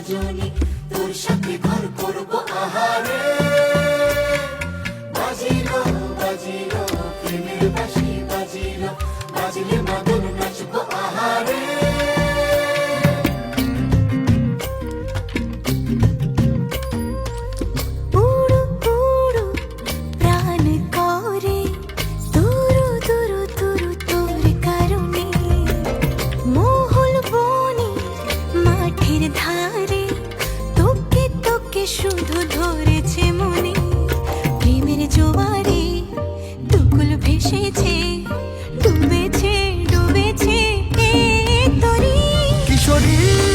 রজনী, তোর সাথে ঘর করবো আহারে। বাজিলো বাজিলো প্রেমের বাঁশি বাজিলো, বাজলে মদন নাচবো আহারে। উড়ু উড়ু প্রাণ করে তুরু তুরু তুরু তোর কারণে, মহুল বনে মাঠের ধারে